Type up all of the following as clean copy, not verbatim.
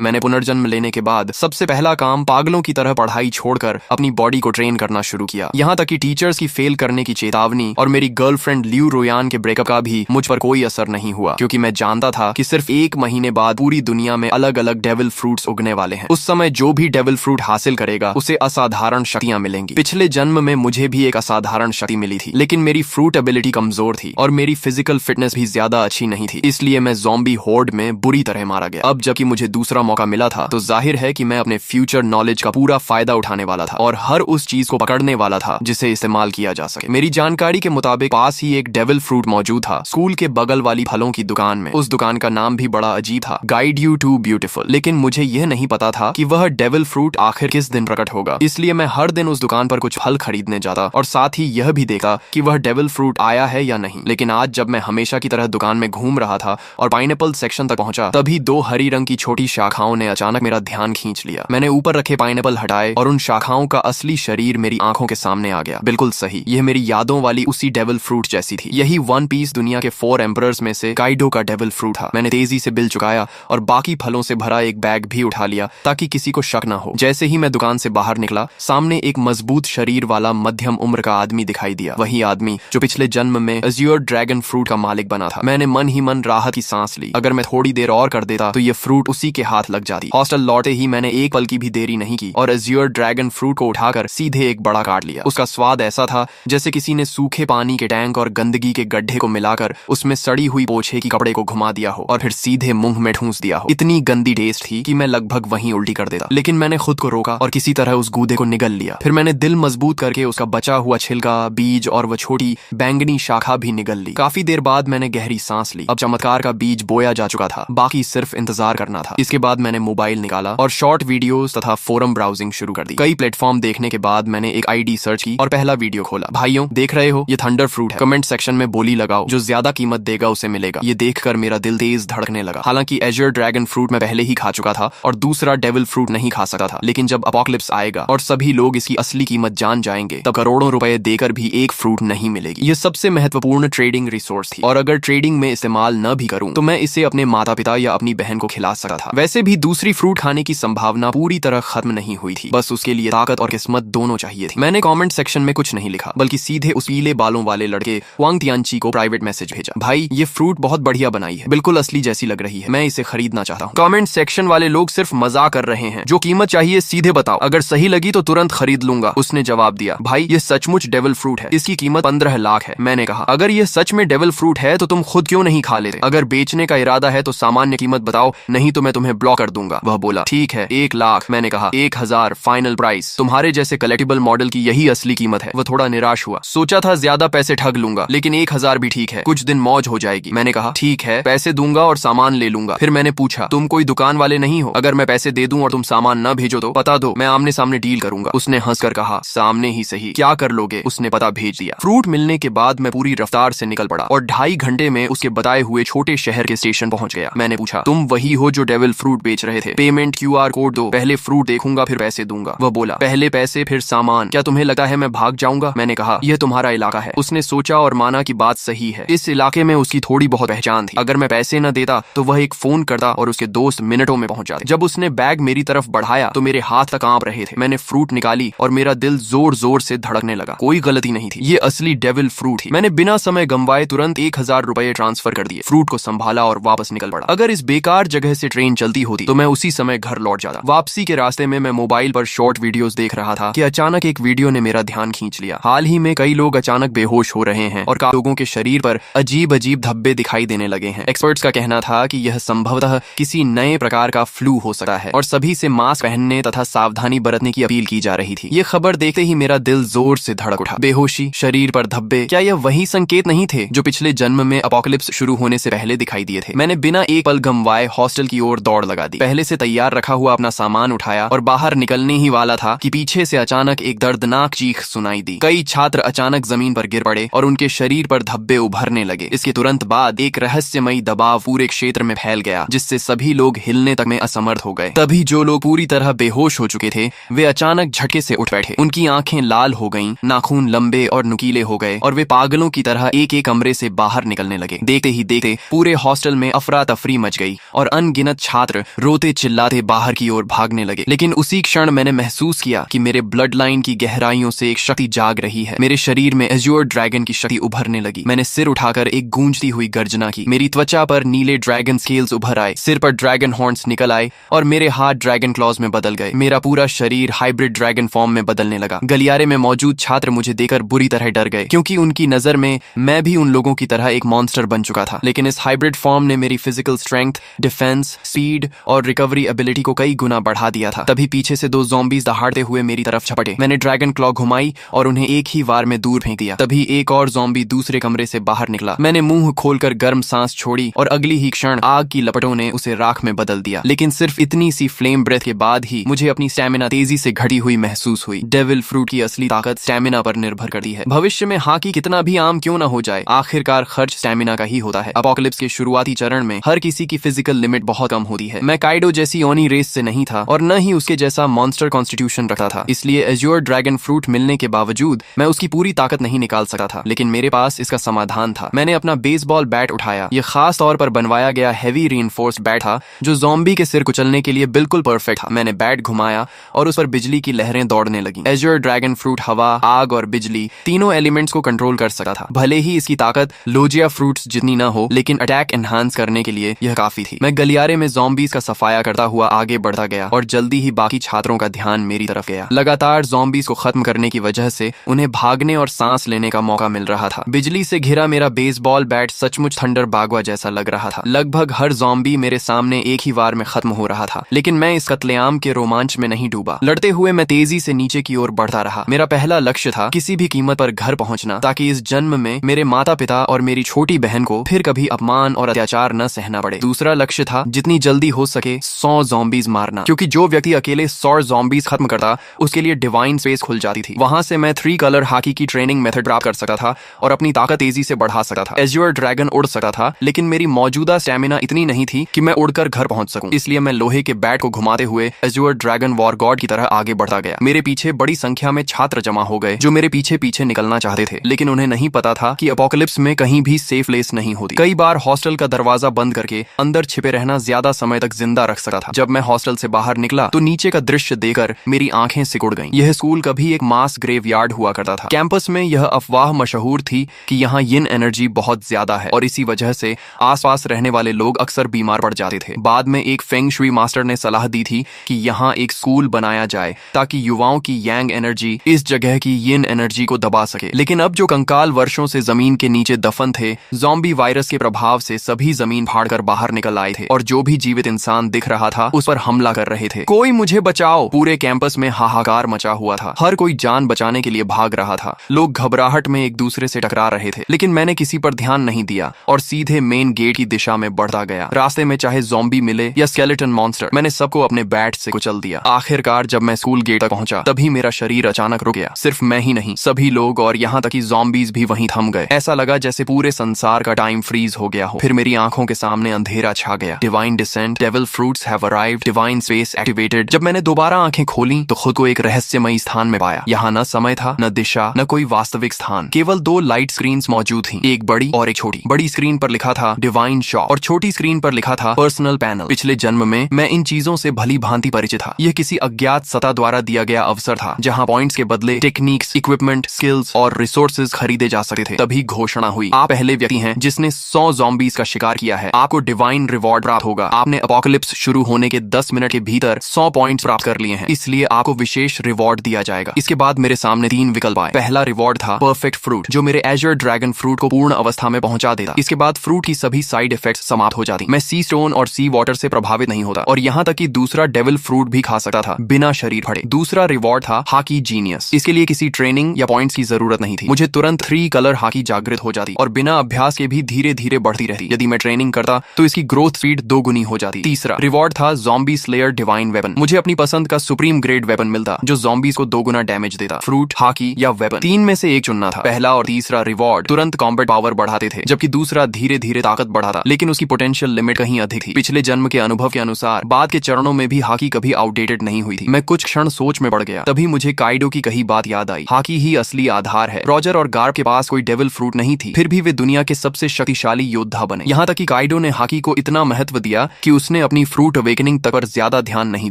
मैंने पुनर्जन्म लेने के बाद सबसे पहला काम पागलों की तरह पढ़ाई छोड़कर अपनी बॉडी को ट्रेन करना शुरू किया। यहाँ तक कि टीचर्स की फेल करने की चेतावनी और मेरी गर्लफ्रेंड लियू रोयान के ब्रेकअप का भी मुझ पर कोई असर नहीं हुआ, क्योंकि मैं जानता था कि सिर्फ 1 महीने बाद पूरी दुनिया में अलग अलग डेविल फ्रूट्स उगने वाले हैं। उस समय जो भी डेविल फ्रूट हासिल करेगा उसे असाधारण शक्तियां मिलेंगी। पिछले जन्म में मुझे भी एक असाधारण शक्ति मिली थी, लेकिन मेरी फ्रूट एबिलिटी कमजोर थी और मेरी फिजिकल फिटनेस भी ज्यादा अच्छी नहीं थी, इसलिए मैं ज़ॉम्बी होर्ड में बुरी तरह मारा गया। अब जबकि मुझे दूसरा मौका मिला था तो जाहिर है कि मैं अपने फ्यूचर नॉलेज का पूरा फायदा उठाने वाला था और हर उस चीज को पकड़ने वाला था जिसे इस्तेमाल किया जा सके। मेरी जानकारी के मुताबिक पास ही एक डेविल फ्रूट मौजूद था, स्कूल के बगल वाली फलों की दुकान में। उस दुकान का नाम भी बड़ा अजीब था, गाइड यू टू ब्यूटीफुल। लेकिन मुझे यह नहीं पता था कि वह डेविल फ्रूट आखिर किस दिन प्रकट होगा, इसलिए मैं हर दिन उस दुकान पर कुछ फल खरीदने जाता और साथ ही यह भी देखा कि वह डेविल फ्रूट आया है या नहीं। लेकिन आज जब मैं हमेशा की तरह दुकान में घूम रहा था और पाइनएप्पल सेक्शन तक पहुंचा, तभी 2 हरी रंग की छोटी शाखाओं ने अचानक मेरा ध्यान खींच लिया। मैंने ऊपर रखे पाइनएप्पल हटाए और उन शाखाओं का असली शरीर मेरी आंखों के सामने आ गया। बिल्कुल सही, यह मेरी यादों वाली उसी डेविल फ्रूट जैसी थी। यही वन पीस दुनिया के 4 एम्परर्स में से काइडो का डेविल फ्रूट था। मैंने तेजी से बिल चुकाया और बाकी फलों से भरा एक बैग भी उठा लिया ताकि किसी को शक न हो। जैसे ही मैं दुकान से बाहर निकला, सामने एक मजबूत शरीर वाला मध्यम उम्र का आदमी दिखाई दिया, वही आदमी जो पिछले जन्म में अज़्योर ड्रैगन फ्रूट का मालिक बना था। मैंने मन ही मन राहत की सांस ली। अगर मैं थोड़ी देर और कर देता तो ये फ्रूट उसी के हाथ लग जाती। हॉस्टल लौटे ही मैंने एक पल की भी देरी नहीं की और अज़्योर ड्रैगन फ्रूट को उठाकर सीधे एक बड़ा काट लिया। उसका स्वाद ऐसा था जैसे किसी ने सूखे पानी के टैंक और गंदगी के गड्ढे को मिलाकर उसमें सड़ी हुई पोछे की कपड़े को घुमा दिया हो और फिर सीधे मुंह में ठूंस दिया हो। इतनी गंदी टेस्ट थी कि मैं लगभग वहीं उल्टी कर देता, लेकिन मैंने खुद को रोका और किसी तरह उस गूदे को निगल लिया। फिर मैंने दिल मजबूत करके उसका बचा हुआ छिलका, बीज और वह छोटी बैंगनी शाखा भी निगल ली। काफी देर बाद मैंने गहरी सांस ली। अब चमत्कार का बीज बोया जा चुका था, बाकी सिर्फ इंतजार करना था। इसके बाद मैंने मोबाइल निकाला और शॉर्ट वीडियोस तथा फोरम ब्राउजिंग शुरू कर दी। कई प्लेटफॉर्म देखने के बाद मैंने एक आईडी सर्च की और पहला वीडियो खोला। भाइयों, देख रहे हो, ये थंडर फ्रूट है। कमेंट सेक्शन में बोली लगाओ, जो ज्यादा कीमत देगा उसे मिलेगा। ये देखकर मेरा दिल तेज धड़कने लगा। हालांकि अज़्योर ड्रैगन फ्रूट मैं पहले ही खा चुका था और दूसरा डेविल फ्रूट नहीं खा सकता था, लेकिन जब अपोकलिप्स आएगा और सभी लोग इसकी असली कीमत जान जाएंगे, तब करोड़ों रुपए देकर भी एक फ्रूट नहीं मिलेगी। ये सबसे महत्वपूर्ण ट्रेडिंग रिसोर्स थी और अगर ट्रेडिंग में इस्तेमाल न भी करूं तो मैं इसे अपने माता पिता या अपनी बहन को खिला सकता था। वैसे भी दूसरी फ्रूट खाने की संभावना पूरी तरह खत्म नहीं हुई थी, बस उसके लिए ताकत और किस्मत दोनों चाहिए थी। मैंने कमेंट सेक्शन में कुछ नहीं लिखा, बल्कि सीधे उस पीले बालों वाले लड़के वांग तियानची को प्राइवेट मैसेज भेजा। भाई, ये फ्रूट बहुत बढ़िया बनाई है, बिल्कुल असली जैसी लग रही है, मैं इसे खरीदना चाहता हूँ। कमेंट सेक्शन वाले लोग सिर्फ मजाक कर रहे हैं, जो कीमत चाहिए सीधे बताओ, अगर सही लगी तो तुरंत खरीद लूंगा। उसने जवाब दिया, भाई ये सचमुच डेविल फ्रूट है, इसकी कीमत 15 लाख है। मैंने कहा, अगर ये सच में डेविल फ्रूट है तो तुम खुद क्यों नहीं खा लेते? अगर बेचने का इरादा है तो सामान्य कीमत बताओ, नहीं तो मैं तुम्हें ब्लॉक कर दूंगा। वह बोला, ठीक है 1 लाख। मैंने कहा, 1000 फाइनल प्राइस। तुम्हारे जैसे कलेक्टिबल मॉडल की यही असली कीमत है। वह थोड़ा निराश हुआ, सोचा था ज्यादा पैसे ठग लूंगा, लेकिन 1000 भी ठीक है, कुछ दिन मौज हो जाएगी। मैंने कहा, ठीक है, पैसे दूंगा और सामान ले लूंगा। फिर मैंने पूछा, तुम कोई दुकान वाले नहीं हो? अगर मैं पैसे दे दूं और तुम सामान न भेजो तो बता दो, मैं आमने सामने डील करूंगा। उसने हंसकर कहा, सामने ही सही, क्या कर लोगे? उसने पता भेज दिया। फ्रूट मिलने के बाद मैं पूरी रफ्तार से निकल पड़ा और 2.5 घंटे में उसके बताए हुए छोटे शहर के स्टेशन पहुंच गया। मैंने पूछा, तुम वही हो जो डेविल फ्रूट बेच रहे थे? पेमेंट QR कोड दो, पहले फ्रूट देखूंगा फिर पैसे दूंगा। वह बोला, पहले पैसे फिर सामान। क्या तुम्हें लगता है मैं भाग जाऊंगा? मैंने कहा, यह तुम्हारा इलाका है। उसने सोचा और माना कि बात सही है, इस इलाके में उसकी थोड़ी बहुत पहचान थी। अगर मैं पैसे न देता तो वह एक फोन करता और उसके दोस्त मिनटों में पहुंच जाते। जब उसने बैग मेरी तरफ बढ़ाया तो मेरे हाथ तक कांप रहे थे। मैंने फ्रूट निकाली और मेरा दिल जोर जोर से धड़कने लगा। कोई गलती नहीं थी, ये असली डेविल फ्रूट थी। मैंने बिना समय गंवाए तुरंत 1000 रुपए ट्रांसफर कर दिए, फ्रूट को संभाला और वापस निकल पड़ा। अगर इस बेकार जगह से ट्रेन चलती होती तो मैं उसी समय घर लौट जाता। वापसी के रास्ते में मैं मोबाइल पर शॉर्ट वीडियोस देख रहा था कि अचानक एक वीडियो ने मेरा ध्यान खींच लिया। हाल ही में कई लोग अचानक बेहोश हो रहे हैं और लोगों के शरीर पर अजीब अजीब धब्बे दिखाई देने लगे हैं। एक्सपर्ट्स का कहना था कि यह संभवतः किसी नए प्रकार का फ्लू हो सकता है और सभी से मास्क पहनने तथा सावधानी बरतने की अपील की जा रही थी। ये खबर देखते ही मेरा दिल जोर से धड़क उठा। बेहोशी, शरीर पर धब्बे, क्या यह वही संकेत नहीं थे जो पिछले जन्म में अपोकलिप्स शुरू होने से पहले दिखाई दिए थे? मैंने बिना एक पल गंवाए हॉस्टल की ओर दौड़ लगा दी। पहले से तैयार रखा हुआ अपना सामान उठाया और बाहर निकलने ही वाला था कि पीछे से अचानक एक दर्दनाक चीख सुनाई दी। कई छात्र अचानक जमीन पर गिर पड़े और उनके शरीर पर धब्बे उभरने लगे। इसके तुरंत बाद एक रहस्यमयी दबाव पूरे क्षेत्र में फैल गया, जिससे सभी लोग हिलने तक में असमर्थ हो गए। तभी जो लोग पूरी तरह बेहोश हो चुके थे वे अचानक झटके से उठ बैठे। उनकी आंखें लाल हो गईं, नाखून लंबे और नुकीले हो गए और वे पागलों की तरह एक एक कमरे से बाहर निकलने लगे। देखते ही देखते पूरे हॉस्टल में अफरा तफरी मच गई और अनगिनत छात्र रोते चिल्लाते बाहर की ओर भागने लगे। लेकिन उसी क्षण मैंने महसूस किया कि मेरे ब्लड लाइन की गहराइयों से एक शक्ति जाग रही है। मेरे शरीर में एज्योर ड्रैगन की शक्ति उभरने लगी। मैंने सिर उठाकर एक गूंजती हुई गर्जना की। मेरी त्वचा पर नीले ड्रैगन स्केल्स उभर आए, सिर पर ड्रैगन हॉर्न्स निकल आए और मेरे हाथ ड्रैगन क्लॉज में बदल गए। मेरा पूरा शरीर हाइब्रिड ड्रैगन फॉर्म में बदलने लगा। गलियारे में मौजूद छात्र मुझे देखकर बुरी तरह डर गए, क्योंकि उनकी नजर में मैं भी उन लोगों की तरह एक मॉन्स्टर बन चुका था। लेकिन इस हाइब्रिड फॉर्म ने मेरी फिजिकल स्ट्रेंथ, डिफेंस, स्पीड और रिकवरी एबिलिटी को कई गुना बढ़ा दिया था। तभी पीछे से 2 ज़ॉम्बीज दहाड़ते हुए मेरी तरफ झपटे। मैंने ड्रैगन क्लॉ घुमाई और उन्हें एक ही वार में दूर फेंक दिया। तभी एक और ज़ॉम्बी दूसरे कमरे से बाहर निकला। मैंने मुंह खोलकर गर्म सांस छोड़ी और अगली ही क्षण आग की लपटों ने उसे राख में बदल दिया। लेकिन सिर्फ इतनी सी फ्लेम ब्रेथ के बाद ही मुझे अपनी स्टैमिना तेजी से घटी हुई महसूस हुई। डेविल फ्रूट की असली ताकत स्टैमिना पर निर्भर करती है। भविष्य में हाकी कितना भी आम क्यों ना हो जाए, आखिरकार खर्च स्टैमिना का ही होता है। अपोकलिप्स के शुरुआती चरण में हर किसी की फिजिकल लिमिट बहुत कम होती है। मैं काइडो जैसी ओनी रेस से नहीं था और न ही उसके जैसा मॉन्स्टर कॉन्स्टिट्यूशन रखता था। इसलिए एज्योर ड्रैगन फ्रूट मिलने के बावजूद मैं उसकी पूरी ताकत नहीं निकाल सकता था। लेकिन मेरे पास इसका समाधान था। मैंने अपना बेसबॉल बैट उठाया। यह खास तौर पर बनवाया गया हैवी रीइंफोर्स्ड बैट था, जो ज़ॉम्बी के सिर कुचलने के लिए बिल्कुल परफेक्ट था। मैंने बैट घुमाया और उस पर बिजली की लहरें दौड़ने लगी। एज्योर ड्रैगन फ्रूट हवा, आग और बिजली तीनों एलिमेंट्स को कंट्रोल कर सकता था। भले ही इसकी ताकत लोजिया फ्रूट्स जितनी ना हो, लेकिन अटैक एनहांस करने के लिए यह काफी थी। मैं गलियारे में ज़ॉम्बीज का सफाया करता हुआ आगे बढ़ता गया और जल्दी ही बाकी छात्रों का ध्यान मेरी तरफ गया। लगातार ज़ॉम्बीज को खत्म करने की वजह से उन्हें भागने और सांस लेने का मौका मिल रहा था। बिजली से घिरा मेरा बेसबॉल बैट सचमुच थंडर बागवा जैसा लग रहा था। लगभग हर ज़ॉम्बी मेरे सामने एक ही वार में खत्म हो रहा था। लेकिन मैं इस कत्लेआम के रोमांच में नहीं डूबा। लड़ते हुए मैं तेजी से नीचे की ओर बढ़ता रहा। मेरा पहला लक्ष्य था किसी भी कीमत पर घर पहुंचना, ताकि इस जन्म में मेरे माता पिता और मेरी छोटी बहन को फिर कभी अपमान और अत्याचार न सहना पड़े। दूसरा लक्ष्य था जितनी जल्दी हो सके 100 ज़ॉम्बीज मारना, क्योंकि जो व्यक्ति अकेले 100 ज़ॉम्बीज खत्म करता उसके लिए डिवाइन स्पेस खुल जाती थी। वहां से मैं 3 कलर हाकी की ट्रेनिंग मेथड प्राप्त कर सकता था और अपनी ताकत तेजी से बढ़ा सकता था। एज्योर ड्रैगन उड़ सकता था, लेकिन मेरी मौजूदा स्टैमिना इतनी नहीं थी कि मैं उड़कर घर पहुंच सकूं। इसलिए मैं लोहे के बैट को घुमाते हुए एज्योर ड्रैगन वॉर गॉड की तरह आगे बढ़ता गया। मेरे पीछे बड़ी संख्या में छात्र जमा हो गए जो मेरे पीछे पीछे निकलना चाहते थे, लेकिन उन्हें नहीं पता था कि अपोकलिप्स में कहीं भी सेफ प्लेस नहीं होती। कई बार हॉस्टल का दरवाजा बंद करके अंदर छिपे रहना ज्यादा समय तक जिंदा रख सकता था। जब मैं हॉस्टल से बाहर निकला तो नीचे का दृश्य देखकर मेरी आंखें सिकुड़ गईं। यह स्कूल कभी एक मास ग्रेवयार्ड हुआ करता था। कैंपस में यह अफवाह मशहूर थी कि यहाँ यिन एनर्जी बहुत ज्यादा है और इसी वजह से आसपास रहने वाले लोग अक्सर बीमार पड़ जाते थे। बाद में एक फेंग शुई मास्टर ने सलाह दी थी कि यहाँ एक स्कूल बनाया जाए ताकि युवाओं की यांग एनर्जी इस जगह की यिन एनर्जी को दबा सके। लेकिन अब जो कंकाल वर्षों से जमीन के नीचे दफन थे, ज़ॉम्बी वायरस के प्रभाव से सभी जमीन फाड़कर बाहर निकल आए थे और जो भी जीवित इंसान दिख रहा था उस पर हमला कर रहे थे। कोई मुझे बचाओ! पूरे कैंपस में हाहाकार मचा हुआ था। हर कोई जान बचाने के लिए भाग रहा था। लोग घबराहट में एक दूसरे से टकरा रहे थे, लेकिन मैंने किसी पर ध्यान नहीं दिया और सीधे मेन गेट की दिशा में बढ़ता गया। रास्ते में चाहे ज़ॉम्बी मिले या स्केलेटन मॉन्स्टर, मैंने सबको अपने बैट से कुचल दिया। आखिरकार जब मैं स्कूल गेट तक पहुंचा तभी मेरा शरीर अचानक रुक गया। सिर्फ मैं ही नहीं, सभी लोग और यहाँ तक कि ज़ॉम्बीज भी वहीं थम गए। ऐसा लगा जैसे पूरे संसार का टाइम फ्रीज हो गया हो। फिर मेरी आंखों के सामने अंधेरा छा गया। Divine descent, devil fruits have arrived, divine space activated. जब मैंने दोबारा आंखें खोली तो खुद को एक रहस्यमयी स्थान में पाया। यहाँ न समय था, न दिशा, न कोई वास्तविक स्थान। केवल 2 लाइट स्क्रीन्स मौजूद थी, एक बड़ी और एक छोटी। बड़ी स्क्रीन पर लिखा था डिवाइन शॉप और छोटी स्क्रीन पर लिखा था पर्सनल पैनल। पिछले जन्म में मैं इन चीजों से भली भांति परिचित था। यह किसी अज्ञात सत्ता द्वारा दिया गया अवसर था जहाँ पॉइंट्स के बदले टेक्निक्स, इक्विपमेंट, स्किल्स और रिसोर्सेज खरीदे जा सकते थे। तभी घोषणा हुई, आप पहले व्यक्ति हैं जिसने 100 ज़ॉम्बीज का शिकार किया है। आपको डिवाइन रिवॉर्ड प्राप्त होगा। आपने अपोकलिप्स शुरू होने के 10 मिनट के भीतर 100 पॉइंट्स प्राप्त कर लिए हैं, इसलिए आपको विशेष रिवॉर्ड दिया जाएगा। इसके बाद मेरे सामने 3 विकल्प आए। पहला रिवॉर्ड था परफेक्ट फ्रूट, जो मेरे एज्योर ड्रैगन फ्रूट को पूर्ण अवस्था में पहुंचा देता। इसके बाद फ्रूट की सभी साइड इफेक्ट्स समाप्त हो जाती। मैं सी स्टोन और सी वाटर से प्रभावित नहीं होता और यहाँ तक कि दूसरा डेविल फ्रूट भी खा सकता था बिना शरीर फटे। दूसरा रिवॉर्ड था हाकी जीनियस। इसके लिए किसी ट्रेनिंग या पॉइंट्स की जरूरत नहीं थी। मुझे तुरंत 3 कलर हाकी जागृत हो जाती और बिना अभ्यास के भी धीरे धीरे बढ़ती रहती। यदि मैं ट्रेनिंग करता तो इसकी ग्रोथ स्पीड 2 गुनी हो जाती। तीसरा रिवॉर्ड था ज़ॉम्बी स्लेयर डिवाइन वेपन। मुझे अपनी पसंद का सुप्रीम ग्रेड वेपन मिलता जो ज़ॉम्बीज को 2 गुना डैमेज देता। फ्रूट, हाकी या वेपन, 3 में से एक चुनना था। पहला और तीसरा रिवॉर्ड तुरंत कॉम्बैट पावर बढ़ाते थे, जबकि दूसरा धीरे धीरे ताकत बढ़ाता, लेकिन उसकी पोटेंशियल लिमिट कहीं अधिक थी। पिछले जन्म के अनुभव के अनुसार बाद के चरणों में भी हाकी कभी आउटडेटेड नहीं हुई थी। मैं कुछ क्षण सोच में पड़ गया। तभी मुझे काइडो की कही बात याद आई, हाकी ही असली आधार है। रॉजर और गार्ब के पास कोई डेविल फ्रूट नहीं थी, फिर भी वे दुनिया के सबसे शक्तिशाली योद्धा बने। यहाँ तक कि काइडो ने हाकी को इतना महत्व दिया कि उसने उसने अपनी फ्रूट अवेकनिंग तक पर ज्यादा ध्यान नहीं